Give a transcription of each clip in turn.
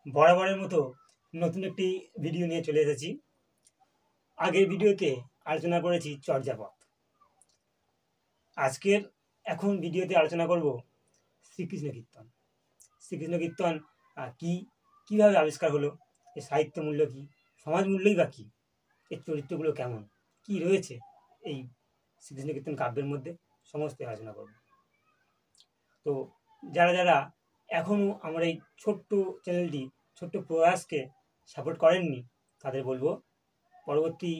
বরাবরের মতো নতুন একটি ভিডিও নিয়ে চলে এসেছি। আগের ভিডিওতে আলোচনা করেছি চর্যাপদ। আজকের এখন ভিডিওতে আলোচনা করব শ্রীকৃষ্ণ কীর্তন। শ্রীকৃষ্ণ কীর্তন কী, কীভাবে আবিষ্কার হলো, এর সাহিত্য মূল্য কী, সমাজ মূল্যই বা কী, এর চরিত্রগুলো কেমন, কী রয়েছে এই শ্রীকৃষ্ণ কীর্তন কাব্যের মধ্যে, সমস্ত আলোচনা করব। তো যারা যারা এখনও আমার এই ছোট্ট চ্যানেলটি, ছোট্ট প্রয়াসকে সাপোর্ট করেননি, তাদের বলবো পরবর্তী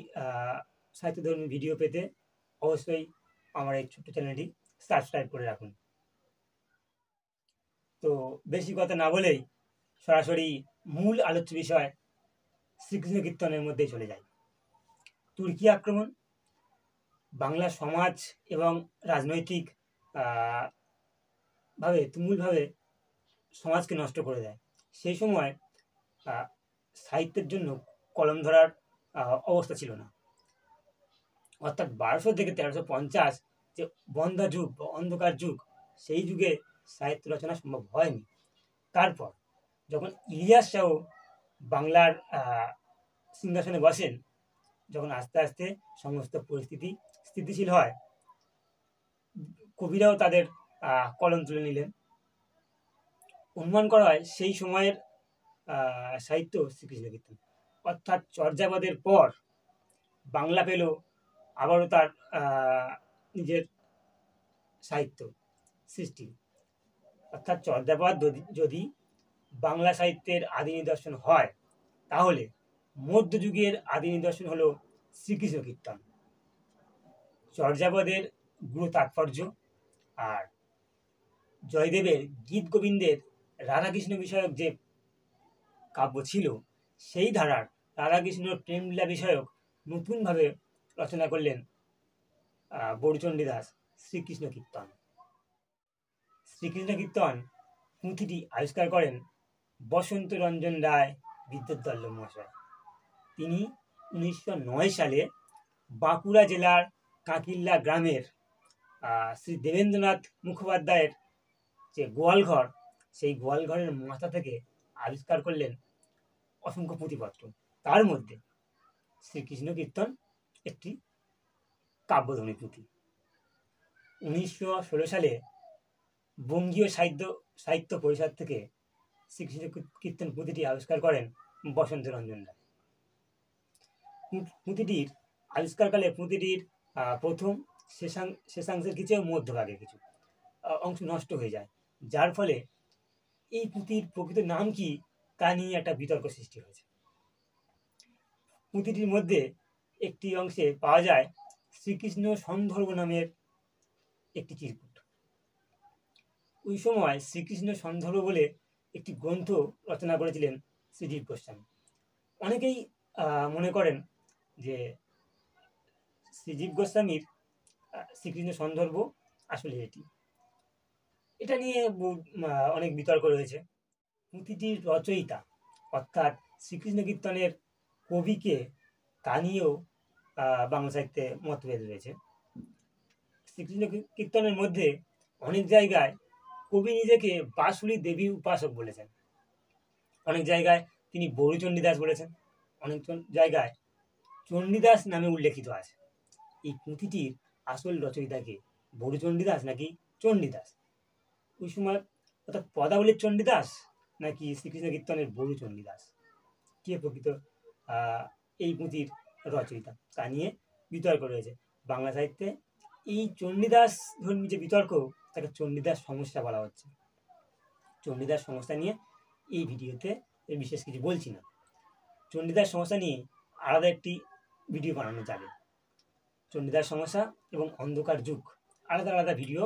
সাহিত্যধর্মী ভিডিও পেতে অবশ্যই আমার এই ছোট্ট চ্যানেলটি সাবস্ক্রাইব করে রাখুন। তো বেশি কথা না বলেই সরাসরি মূল আলোচ্য বিষয় শ্রীকৃষ্ণ কীর্তনের মধ্যেই চলে যায়। তুর্কি আক্রমণ বাংলা সমাজ এবং রাজনৈতিক ভাবে তুমুলভাবে সমাজকে নষ্ট করে দেয়। সেই সময় সাহিত্যের জন্য কলম ধরার অবস্থা ছিল না। অর্থাৎ 1200 থেকে 1350 যে বন্ধা যুগ বা অন্ধকার যুগ, সেই যুগে সাহিত্য রচনা সম্ভব হয়নি। তারপর যখন ইলিয়াস শাহ বাংলার সিংহাসনে বসেন, যখন আস্তে আস্তে সমস্ত পরিস্থিতি স্থিতিশীল হয়, কবিরাও তাদের কলম তুলে নিলেন। অনুমান করা হয় সেই সময়ের সাহিত্য শ্রীকৃষ্ণ কীর্তন। অর্থাৎ চর্যাপদের পর বাংলা পেল আবারও তার নিজের সাহিত্য সৃষ্টি। অর্থাৎ চর্যাপদ যদি বাংলা সাহিত্যের আদি নিদর্শন হয়, তাহলে মধ্যযুগের আদি নিদর্শন হল শ্রীকৃষ্ণ কীর্তন। চর্যাপদের গুরু তাৎপর্য আর জয়দেবের গীত গোবিন্দের রাধাকৃষ্ণ বিষয়ক যে কাব্য ছিল, সেই ধারার রাধাকৃষ্ণর প্রেমলীলা বিষয়ক নতুনভাবে রচনা করলেন বড়ুচণ্ডী দাস শ্রীকৃষ্ণ কীর্তন। শ্রীকৃষ্ণ কীর্তন পুঁথিটি আবিষ্কার করেন বসন্ত রঞ্জন রায় বিদ্যুৎ মহাশয়। তিনি 1909 সালে বাঁকুড়া জেলার কাঁকিল্লা গ্রামের শ্রী দেবেন্দ্রনাথ মুখোপাধ্যায়ের যে গোয়ালঘর, সেই গোয়ালঘরের মাথা থেকে আবিষ্কার করলেন অসংখ্য পুঁথিপত্র। তার মধ্যে শ্রীকৃষ্ণ কীর্তন একটি কাব্যধনী পুঁথি। 1916 সালে বঙ্গীয় সাহিত্য পরিষদ থেকে শ্রীকৃষ্ণ কীর্তন পুঁথিটি আবিষ্কার করেন বসন্ত রঞ্জন রায়। পুঁথিটির আবিষ্কারকালে পুঁথিটির প্রথম শেষাংশের কিছু মধ্যভাগে কিছু অংশ নষ্ট হয়ে যায়, যার ফলে এই পুঁথির প্রকৃত নাম কি তা নিয়ে একটা বিতর্ক সৃষ্টি হয়েছে। পুঁথিটির মধ্যে একটি অংশে পাওয়া যায় শ্রীকৃষ্ণ সন্দর্ভ নামের একটি চিরকুট। ওই সময় শ্রীকৃষ্ণ সন্দর্ভ বলে একটি গ্রন্থ রচনা করেছিলেন শ্রীজীব গোস্বামী। অনেকেই মনে করেন যে শ্রীজীব গোস্বামীর শ্রীকৃষ্ণ সন্দর্ভ আসলে এটা নিয়ে অনেক বিতর্ক রয়েছে। পুঁথিটির রচয়িতা অর্থাৎ শ্রীকৃষ্ণ কীর্তনের কবিকে তা নিয়েও বাংলা সাহিত্যে মতভেদ রয়েছে। শ্রীকৃষ্ণ কীর্তনের মধ্যে অনেক জায়গায় কবি নিজেকে বাঁশুলী দেবী উপাসক বলেছেন, অনেক জায়গায় তিনি বড়ুচণ্ডী দাস বলেছেন, অনেক জায়গায় চণ্ডীদাস নামে উল্লেখিত আছে। এই পুঁথিটির আসল রচয়িতাকে বড়ুচণ্ডী দাস নাকি চণ্ডীদাস, ওই সময় অর্থাৎ পদাবলীর চণ্ডীদাস নাকি শ্রীকৃষ্ণ কীর্তনের বড়ুচণ্ডী দাস, কে প্রকৃত এই পুঁথির রচয়িতা তা নিয়ে বিতর্ক রয়েছে। বাংলা সাহিত্যে এই চণ্ডীদাস ধর্মী যে বিতর্ক, তাকে চণ্ডীদাস সমস্যা বলা হচ্ছে। চণ্ডীদাস সমস্যা নিয়ে এই ভিডিওতে বিশেষ কিছু বলছি না। চণ্ডীদাস সমস্যা নিয়ে আলাদা একটি ভিডিও বানানো যাবে। চণ্ডীদাস সমস্যা এবং অন্ধকার যুগ আলাদা আলাদা ভিডিও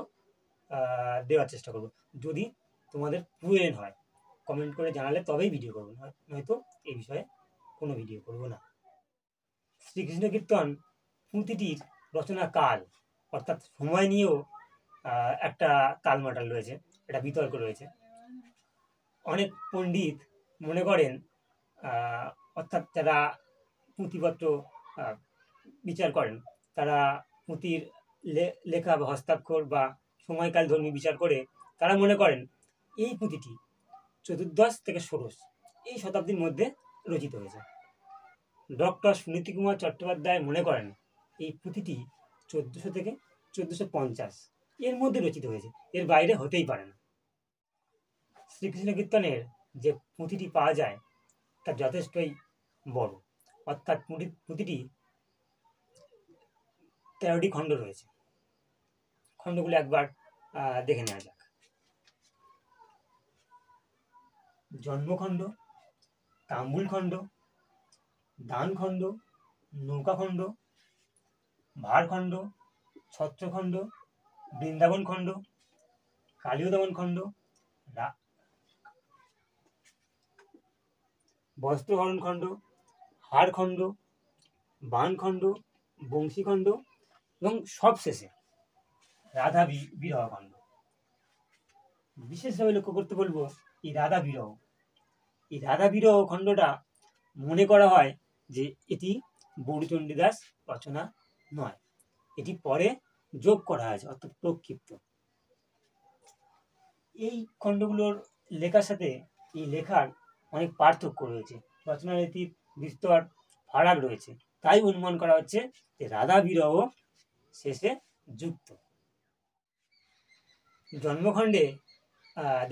দেওয়ার চেষ্টা করব। যদি তোমাদের প্রয়োজন হয় কমেন্ট করে জানালে তবেই ভিডিও করবো, নয়তো এই বিষয়ে কোনো ভিডিও করব না। শ্রীকৃষ্ণ কীর্তন পুঁথিটির রচনা কাল অর্থাৎ সময় নিয়েও একটা তালমাটাল রয়েছে, একটা বিতর্ক রয়েছে। অনেক পণ্ডিত মনে করেন, অর্থাৎ যারা পুঁথিপত্র বিচার করেন, তারা পুঁথির লেখা বা হস্তাক্ষর বা সময়কাল ধর্মী বিচার করে তারা মনে করেন এই পুঁথিটি 14 থেকে 16 এই শতাব্দীর মধ্যে রচিত হয়েছে। ডক্টর সুনীতি কুমার চট্টোপাধ্যায় মনে করেন এই পুঁথিটি 1400 থেকে 1450 এর মধ্যে রচিত হয়েছে, এর বাইরে হতেই পারে না। শ্রীকৃষ্ণ কীর্তনের যে পুঁথিটি পাওয়া যায় তা যথেষ্টই বড়, অর্থাৎ পুঁথিটি 13টি খণ্ড রয়েছে। খণ্ডগুলো একবার দেখে নেওয়া যাক। জন্মখণ্ড, তাম্বুল খণ্ড, দানখণ্ড, নৌকাখণ্ড, ভারখণ্ড, ছত্রখণ্ড, বৃন্দাবন খণ্ড, কালীয়দমন খণ্ড, বস্ত্রহরণ খণ্ড, হারখণ্ড, বানখণ্ড, বংশীখণ্ড এবং সবশেষে রাধা বিরহ খণ্ড। বিশেষভাবে লক্ষ্য করতে বলবো এই রাধা বিরহ। এই রাধা বিরহ খণ্ডটা মনে করা হয় যে এটি গৌরচণ্ডীদাস রচনা নয়, এটি পরে যোগ করা হয়েছে, অর্থাৎ প্রক্ষিপ্ত। এই খণ্ডগুলোর লেখার সাথে এই লেখার অনেক পার্থক্য রয়েছে, রচনারীতির বিস্তর ফারাক রয়েছে, তাই অনুমান করা হচ্ছে যে রাধা বিরহ শেষে যুক্ত। জন্মখণ্ডে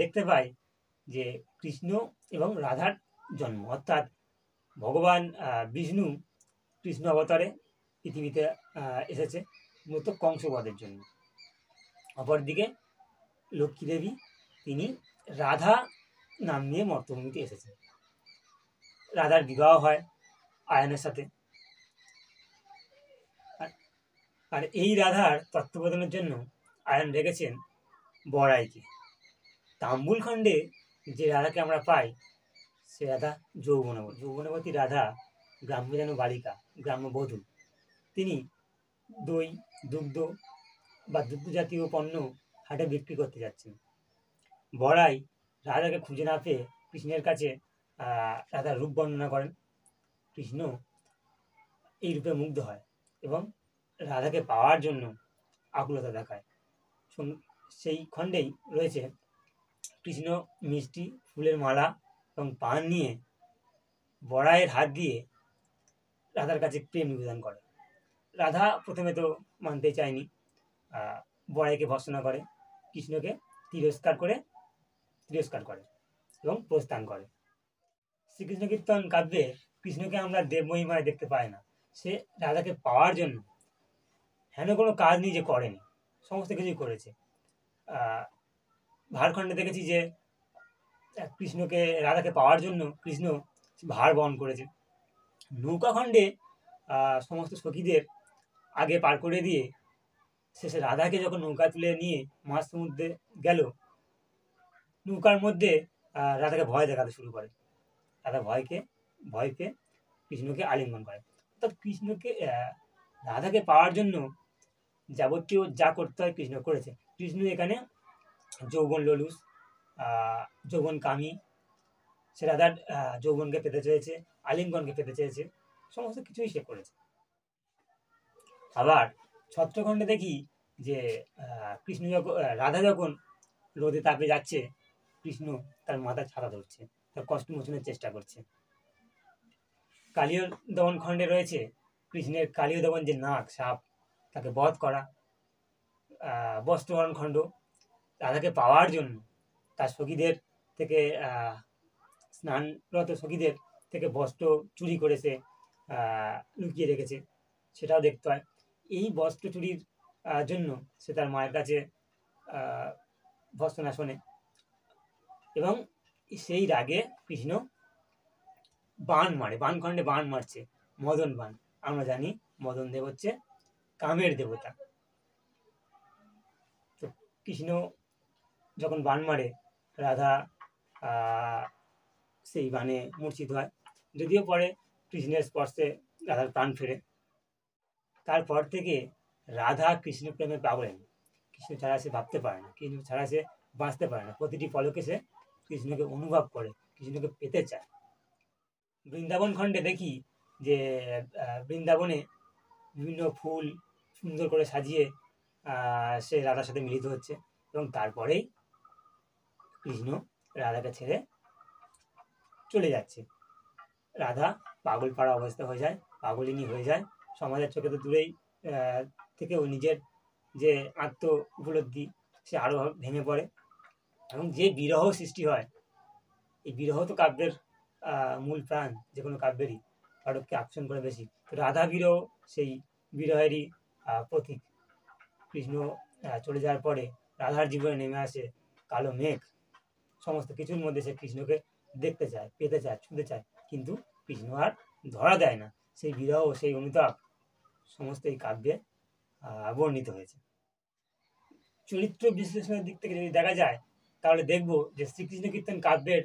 দেখতে পাই যে কৃষ্ণ এবং রাধার জন্ম, অর্থাৎ ভগবান বিষ্ণু কৃষ্ণ অবতারে পৃথিবীতে এসেছে মূলত কংসবধের জন্য। অপরদিকে লক্ষ্মী দেবী তিনি রাধা নাম নিয়ে মর্তভূমিতে এসেছেন। রাধার বিবাহ হয় আয়নের সাথে, আর এই রাধার তত্ত্ববোধনের জন্য আয়ন রেখেছেন বড়াইকে। তাম্বুল খণ্ডে যে রাধাকে আমরা পাই সে রাধা যৌবনবতী রাধা, গ্রাম্য যেন বালিকা, গ্রাম্য বধূ। তিনি দই, দুগ্ধ বা দুগ্ধ জাতীয় পণ্য হাটে বিক্রি করতে যাচ্ছেন। বড়াই রাধাকে খুঁজে না পেয়ে কৃষ্ণের কাছে রাধার রূপ বর্ণনা করেন। কৃষ্ণ এই রূপে মুগ্ধ হয় এবং রাধাকে পাওয়ার জন্য আকুলতা দেখায়। সেই খণ্ডেই রয়েছে কৃষ্ণ মিষ্টি, ফুলের মালা এবং পান নিয়ে বড়াইয়ের হাত দিয়ে রাধার কাছে প্রেম নিবেদন করে। রাধা প্রথমে তো মানতে চায়নি, বড়াইকে ভর্ৎসনা করে, কৃষ্ণকে তিরস্কার করে এবং প্রস্থান করে। শ্রীকৃষ্ণ কীর্তন কাব্যে কৃষ্ণকে আমরা দেব মহিমায় দেখতে পাই না। সে রাধাকে পাওয়ার জন্য হেন কোনো কাজ নিজে করেনি, সমস্ত কিছুই করেছে। ভারখণ্ডে দেখেছি যে কৃষ্ণকে রাধাকে পাওয়ার জন্য কৃষ্ণ ভার বহন করেছে। নৌকাখণ্ডে সমস্ত সখীদের আগে পার করে দিয়ে শেষে রাধাকে যখন নৌকা তুলে নিয়ে মাঝ সমুদ্রে গেল, নৌকার মধ্যে রাধাকে ভয় দেখাতে শুরু করে। রাধা ভয় পেয়ে কৃষ্ণকে আলিঙ্গন করে। অর্থাৎ কৃষ্ণকে রাধাকে পাওয়ার জন্য যাবতীয় যা করতে হয় কৃষ্ণ করেছে। কৃষ্ণ এখানে যৌবন ললুস, যৌবন কামী, সে রাধার যৌবনকে পেতে চেয়েছে, আলিঙ্গনকে পেতে চেয়েছে, সমস্ত কিছুই সে করেছে। আবার ছত্রখণ্ডে দেখি যে কৃষ্ণ যখন রাধা যখন রোদে তাপে যাচ্ছে, কৃষ্ণ তার মাথায় ছাতা ধরছে, তার কষ্ট মোচনের চেষ্টা করছে। কালীয় দমন খণ্ডে রয়েছে কৃষ্ণের কালীয় দমন যে নাগ সাপ, তাকে বধ করা। বস্ত্রহরণ খণ্ড রাধাকে পাওয়ার জন্য তার সখীদের থেকে স্নানরত সখীদের থেকে বস্ত্র চুরি করেছে, লুকিয়ে রেখেছে, সেটাও দেখতে হয়। এই বস্ত্র চুরির জন্য সে তার মায়ের কাছে ভর্ৎসনা শোনে এবং সেই রাগে কৃষ্ণ বান মারে, বানখণ্ডে বান মারছে, মদন বান। আমরা জানি মদন দেব হচ্ছে কামের দেবতা। তো কৃষ্ণ যখন বান মারে, রাধা সেই বানে মূর্ছিত হয়, যদিও পরে কৃষ্ণের স্পর্শে রাধার প্রাণ ফেরে। তারপর থেকে রাধা কৃষ্ণ প্রেমে পাগলেন। কৃষ্ণ ছাড়া সে ভাবতে পারে না, কৃষ্ণ ছাড়া সে বাঁচতে পারে না। প্রতিটি পলকে সে কৃষ্ণকে অনুভব করে, কৃষ্ণকে পেতে চায়। বৃন্দাবন খণ্ডে দেখি যে বৃন্দাবনে বিভিন্ন ফুল সুন্দর করে সাজিয়ে সে রাধার সাথে মিলিত হচ্ছে এবং তারপরেই কৃষ্ণ রাধাকে ছেড়ে চলে যাচ্ছে। রাধা পাগল পাড়া অবস্থা হয়ে যায়, পাগলিনী হয়ে যায়। সমাজের চোখে তো দূরেই থেকেও নিজের যে আত্ম উপলব্ধি সে আরও ভেঙে পড়ে, এবং যে বিরহ সৃষ্টি হয়, এই বিরহ তো কাব্যের মূল প্রাণ, যে কোনো কাব্যেরই পাঠককে আকর্ষণ করে বেশি। তো রাধা বিরহ সেই বিরহেরই প্রতীক। কৃষ্ণ চলে যাওয়ার পরে রাধার জীবনে নেমে আসে কালো মেঘ। সমস্ত কিছুর মধ্যে সে কৃষ্ণকে দেখতে চায়, পেতে চায়, ছুঁতে চায়, কিন্তু কৃষ্ণ আর ধরা দেয় না। সেই বিরহ, সেই অনুতাপ সমস্ত এই কাব্যে বর্ণিত হয়েছে। চরিত্র বিশ্লেষণের দিক থেকে যদি দেখা যায়, তাহলে দেখব যে শ্রীকৃষ্ণ কীর্তন কাব্যের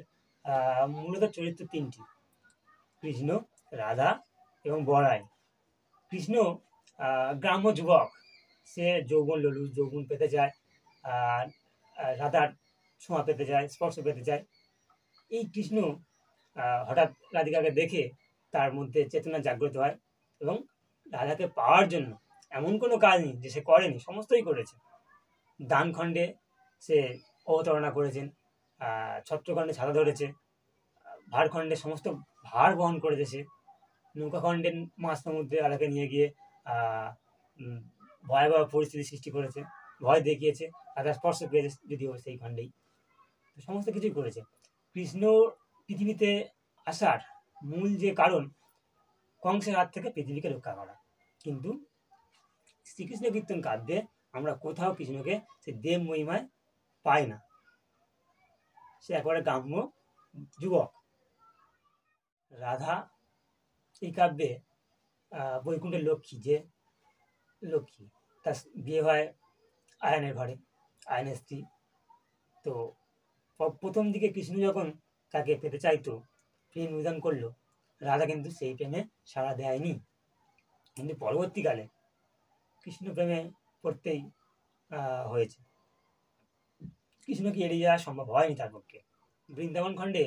মূলত চরিত্র তিনটি: কৃষ্ণ, রাধা এবং বড়াই। কৃষ্ণ গ্রাম্য যুবক, সে যৌবন লোলু, যৌবন পেতে চায়, রাধার ছোঁয়া পেতে চায়, স্পর্শ পেতে চায়। এই কৃষ্ণ হঠাৎ রাধিকাকে দেখে তার মধ্যে চেতনা জাগ্রত হয়, এবং রাধাকে পাওয়ার জন্য এমন কোনো কাজ নেই যে সে করেনি, সমস্তই করেছে। দানখণ্ডে সে অবতারণা করেছেন, ছত্রখণ্ডে ছাতা ধরেছে, ভারখণ্ডে সমস্ত ভার বহন করেছে সে, নৌকাখণ্ডে মাঝ সমুদ্রে রাধাকে নিয়ে গিয়ে ভয়াবহ পরিস্থিতি সৃষ্টি করেছে, ভয় দেখিয়েছে, রাধার স্পর্শ পেয়েছে যদিও সেই খণ্ডেই। সমস্ত কিছুই করেছে। কৃষ্ণ পৃথিবীতে আসার মূল যে কারণ, কংসের হাত থেকে পৃথিবীকে রক্ষা করা, কিন্তু শ্রীকৃষ্ণ কীর্তন কাব্যে আমরা কোথাও কৃষ্ণকে সে দেব মহিমায় পাই না। সে একেবারে গ্রাম্য যুবক। রাধা এই কাব্যে বৈকুণ্ঠের লক্ষ্মী, যে লক্ষ্মী, তার বিয়ে হয় আয়নের ঘরে, আয়নের স্ত্রী। তো প্রথম দিকে কৃষ্ণ যখন তাকে পেতে চাইতো, প্রেম নিবেদন করলো, রাধা কিন্তু সেই প্রেমে সাড়া দেয়নি। কিন্তু পরবর্তীকালে কৃষ্ণ প্রেমে পড়তেই হয়েছে। কৃষ্ণকে এড়িয়ে যাওয়া সম্ভব হয়নি তার পক্ষে। বৃন্দাবন খণ্ডে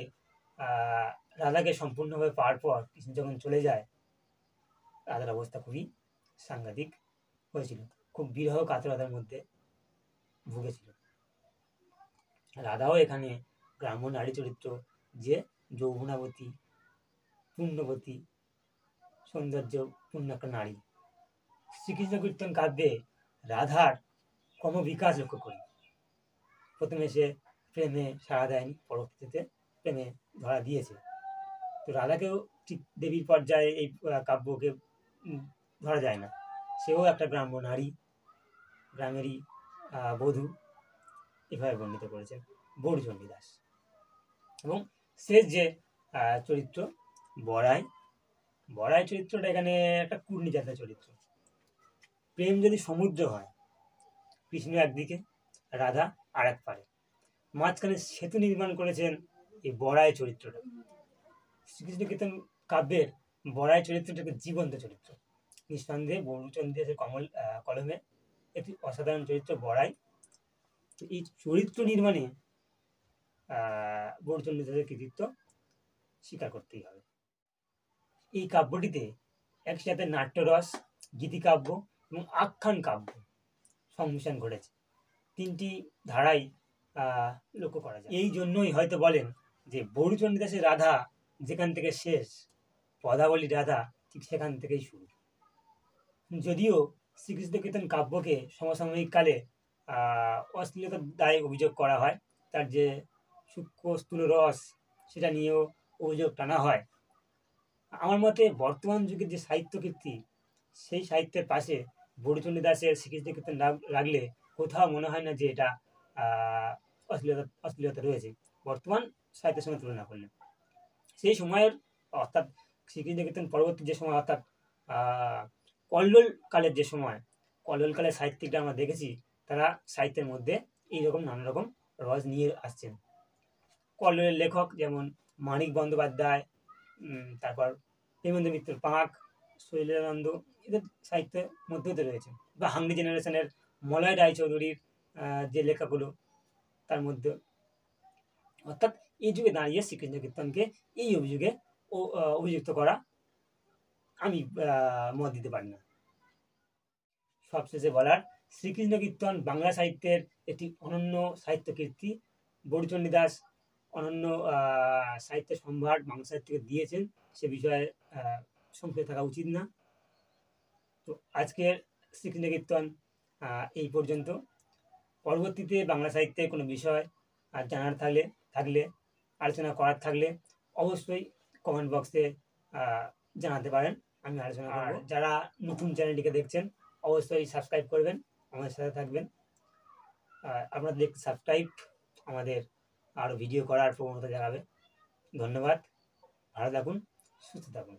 রাধাকে সম্পূর্ণভাবে পাওয়ার পর কৃষ্ণ যখন চলে যায়, রাধার অবস্থা খুবই সাংঘাতিক হয়েছিল, খুব বিরহ কাতরতার মধ্যে ভুগেছিল। রাধাও এখানে গ্রাম্য নারী চরিত্র, যে যৌবনাবতী, পুণ্যবতী, সৌন্দর্য পূর্ণ একটা নারী। শ্রীকৃষ্ণ কীর্তন কাব্যে রাধার ক্রমবিকাশ লক্ষ্য করি। প্রথমে সে প্রেমে সাড়া দেয়নি, পরবর্তীতে প্রেমে ধরা দিয়েছে। তো রাধাকেও ঠিক দেবীর পর্যায়ে এই কাব্যকে ধরা যায় না। সেও একটা গ্রাম্য নারী, গ্রামেরই বধূ, এভাবে বর্ণিত করেছেন গৌরচণ্ডী দাস। এবং শেষ যে চরিত্র বড়াই, বড়াই চরিত্রটা এখানে একটা কুর্ণী জাতীয় চরিত্র। প্রেম যদি সমুদ্র হয়, কৃষ্ণ একদিকে, রাধা আর এক পারে, মাঝখানে সেতু নির্মাণ করেছেন এই বড়াই চরিত্রটা। শ্রীকৃষ্ণ কীর্তন কাব্যের বড়াই চরিত্রটাকে জীবন্ত চরিত্র। নিঃসন্দেহে গৌরচণ্ডী দাসের কলমে একটি অসাধারণ চরিত্র বড়াই। এই চরিত্র নির্মাণে গৌরচণ্ডী দাসের কৃতিত্ব স্বীকার করতেই হবে। এই কাব্যটিতে একসাথে নাট্যরস, গীতিকাব্য এবং আখ্যান কাব্য সংমিশ্রণ ঘটেছে। তিনটি ধারাই লক্ষ্য করা যায়। এই জন্যই হয়তো বলেন যে গৌরচণ্ডী দাসের রাধা যেখান থেকে শেষ, পদাবলী রাধা ঠিক সেখান থেকেই শুরু। যদিও শ্রীকৃষ্ণ কীর্তন কাব্যকে সমসাময়িক কালে অশ্লীলতার দায়ে অভিযোগ করা হয়, তার যে সূক্ষ্ম স্থূল রস সেটা নিয়েও অভিযোগ টানা হয়। আমার মতে বর্তমান যুগের যে সাহিত্য কীর্তি, সেই সাহিত্যের পাশে গৌরচণ্ডী দাসের শ্রীকৃষ্ণ কীর্তন রাখলে কোথাও মনে হয় না যে এটা অশ্লীলতা রয়েছে বর্তমান সাহিত্যের সঙ্গে তুলনা করলে। সেই সময়ের, অর্থাৎ শ্রীকৃষ্ণ কীর্তন পরবর্তী যে সময়, অর্থাৎ কল্লোল কালের যে সময়, কল্লোল কালের সাহিত্যিকরা আমরা দেখেছি তারা সাহিত্যের মধ্যে এইরকম নানা রকম রস নিয়ে আসছেন। কল্লোলের লেখক যেমন মানিক বন্দ্যোপাধ্যায়, তারপর প্রেমেন্দ্র মিত্র পাঁক, শৈলানন্দ, এদের সাহিত্যের মধ্যেও তো রয়েছে, বা হাংরি জেনারেশনের মলয় রায়চৌধুরীর যে লেখাগুলো তার মধ্যে। অর্থাৎ এই যুগে দাঁড়িয়ে শ্রীকৃষ্ণ কীর্তনকে এই অভিযোগে অভিযুক্ত করা আমি মত দিতে পারি না। সবশেষে বলার, শ্রীকৃষ্ণ কীর্তন বাংলা সাহিত্যের একটি অনন্য সাহিত্য কীর্তি। গৌরচণ্ডী দাস অনন্য সাহিত্য সম্ভার বাংলা সাহিত্য থেকে দিয়েছেন, সে বিষয়ে সংক্ষেপে থাকা উচিত না। তো আজকের শ্রীকৃষ্ণ কীর্তন এই পর্যন্ত। পরবর্তীতে বাংলা সাহিত্যে কোনো বিষয় জানার থাকলে আলোচনা করার থাকলে অবশ্যই কমেন্ট বক্সে জানাতে পারেন, আমি আলোচনা করব। যারা নতুন চ্যানেলটিকে দেখছেন অবশ্যই সাবস্ক্রাইব করবেন, আমাদের সাথে থাকবেন। আপনাদের সাবস্ক্রাইব আমাদের আরও ভিডিও করার প্রবণতা জাগাবে। ধন্যবাদ, ভালো থাকুন, সুস্থ থাকুন।